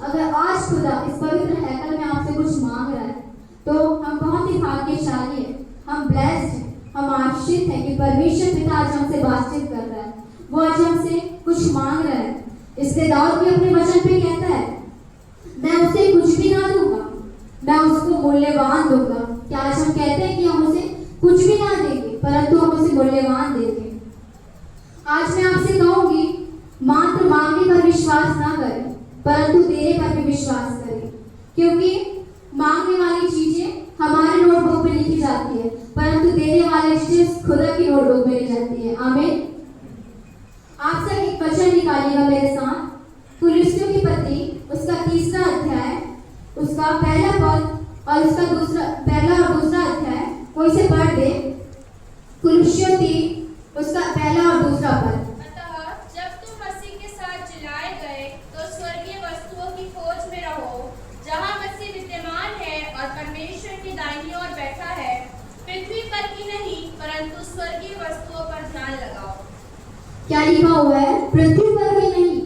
अगर आज खुदा इस पवित्र हैकल में आपसे कुछ मांग रहा है तो हम बहुत ही भाग्यशाली हैं, हम ब्लेस्ड हैं, हम आशीषित हैं कि परमेश्वर पिता आज हमसे बातचीत कर रहा है। वो आज हमसे कुछ मांग रहा है। इसलिए दाऊद भी अपने वचन पे कहता है, मैं उसे कुछ भी ना दूंगा, मैं उसको मूल्यवान दूंगा। क्या आज हम कहते हैं कि हम उसे कुछ भी ना देंगे, परंतु हम उसे मूल्यवान देंगे। आज मैं आपसे कहूंगी, मात्र मांगने पर विश्वास ना करें, परंतु देने पर भी विश्वास करें, क्योंकि मांगने वाली चीजें हमारे नोटबुक में लिखी जाती है, परंतु देने वाली चीजें खुदा की नोटबुक में लिखी जाती है। आमीन। आप सब एक वचन निकालिएगा मेरे साथ, कुलुस्सियों की पत्री उसका 3 अध्याय, उसका पहला पद और उसका पहला और दूसरा अध्याय कोई से पढ़ दे। कुलुस्सियों 3 उसका पहला और दूसरा पद। जब तुम मसीह के साथ जिलाए गए तो स्वर्गीय वस्तुओं की खोज में रहो, जहाँ मसीह विद्यमान है और परमेश्वर की दाहिनी ओर बैठा है। पृथ्वी पर की नहीं परंतु स्वर्गीय वस्तुओं पर ध्यान लगाओ। क्या लिखा हुआ है? पृथ्वी पर की नहीं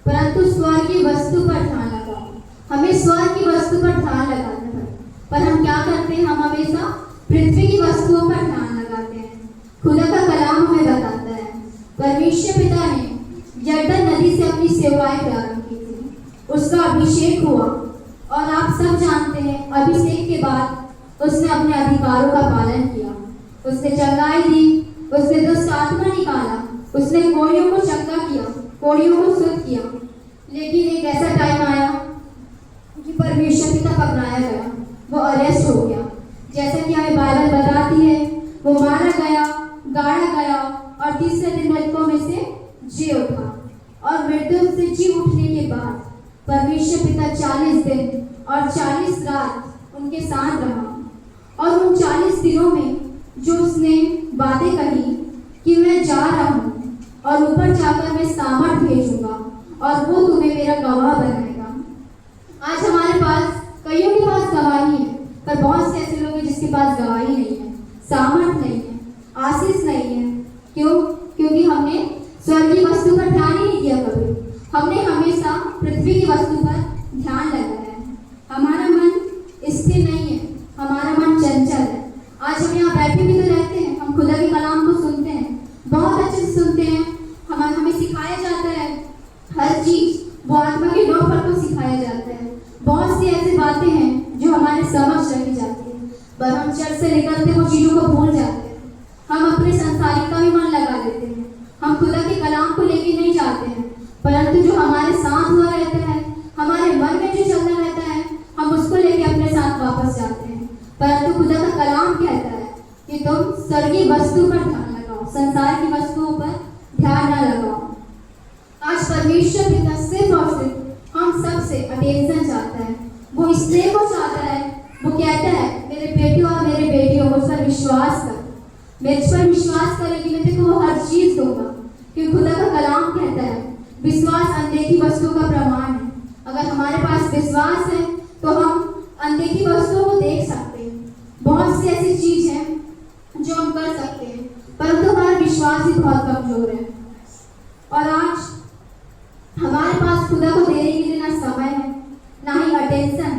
परंतु स्वर्गीय वस्तु पर ध्यान लगाओ। हमें स्वर्ग की वस्तु पर ध्यान लगाना है, पर हम क्या करते हैं? हम हमेशा पृथ्वी की वस्तुओं पर ध्यान लगाते हैं। खुदा का कलाम हमें बताता है, परमेश्वर पिता ने यरदन नदी से अपनी सेवाएं प्रारंभ की थी, उसका अभिषेक हुआ और आप सब जानते हैं अभिषेक के बाद उसने अपने अधिकारों का पालन किया। उसने चंगाई दी, उसने दुष्ट आत्मा निकाला, उसने कोड़ियों को चंगा किया, कोड़ियों को शुद्ध किया। लेकिन एक ऐसा टाइम आया कि परमेश्वर पिता पकड़ाया गया, वो अरेस्ट हो गया। जैसा कि हमें बाइबल बताती है, वो मारा गया, गाड़ा गया और तीसरे दिन मृतकों में से जी उठा। और मृत्यु से जी उठने के बाद परमेश्वर पिता 40 दिन और 40 रात उनके साथ रहा। और उन 40 दिनों में जो उसने बातें कही कि मैं जा रहा हूँ और ऊपर जाकर मैं सामर्थ भेजूंगा और वो तुम्हें मेरा गवाह बनाएगा। आज हमारे पास कईयों के पास गवाही है, पर बहुत से ऐसे लोग हैं जिसके पास गवाही नहीं है, सामर्थ नहीं है, आशीष नहीं है। क्यों? क्योंकि हमने स्वर्गीय वस्तु पर ध्यान ही नहीं दिया कभी। हमने हमेशा पृथ्वी की वस्तु पर ध्यान लगाया है। हमारा मन स्थिर नहीं है, हमारा मन चंचल है। आज हम यहाँ बैठे भी तो रहते हैं, हम खुदा के कलाम को सुनते हैं, बहुत अच्छे से सुनते हैं। हमें सिखाया जाता है हर चीज, वो आत्मा के नौ पर को सिखाया जाता है। बहुत सी ऐसी बातें हैं जो हमारे समझ रखी जाती है, पर हम चर्च से निकलते वो चीजों को भूल जाते हैं। हम अपने संसारिक का भी मन लगा लेते हैं, हम खुदा के कलाम को लेके नहीं जाते हैं, परंतु जो हमारे साथ हुआ रहता है, हमारे मन में जो चलना रहता है, हम उसको लेके अपने साथ वापस जाते हैं। परंतु खुदा का कलाम कहता है कि तुम स्वर्गीय वस्तु पर ध्यान लगाओ, संसार की वस्तुओं पर ध्यान न लगाओ। आज परमेश्वर पिता सिर्फ और सिर्फ हम सब से अटेंशन चाहता है, वो इसलिए को चाहता है, वो कहता है मेरे बेटों और मेरे बेटियों मुझ पर विश्वास कर, मेरे पर विश्वास करेगी मैं तेको वो हर चीज दूंगा। क्योंकि खुदा का कलाम कहता है विश्वास अनदेखी वस्तुओं का प्रमाण है। अगर हमारे पास विश्वास है तो हम अनदेखी वस्तुओं को देख सकते हैं। बहुत सी ऐसी चीज है जो हम कर सकते हैं, परंतु हमारा विश्वास ही बहुत कमजोर है। और आज हमारे पास खुदा को देने के लिए ना समय है, ना ही अटेंशन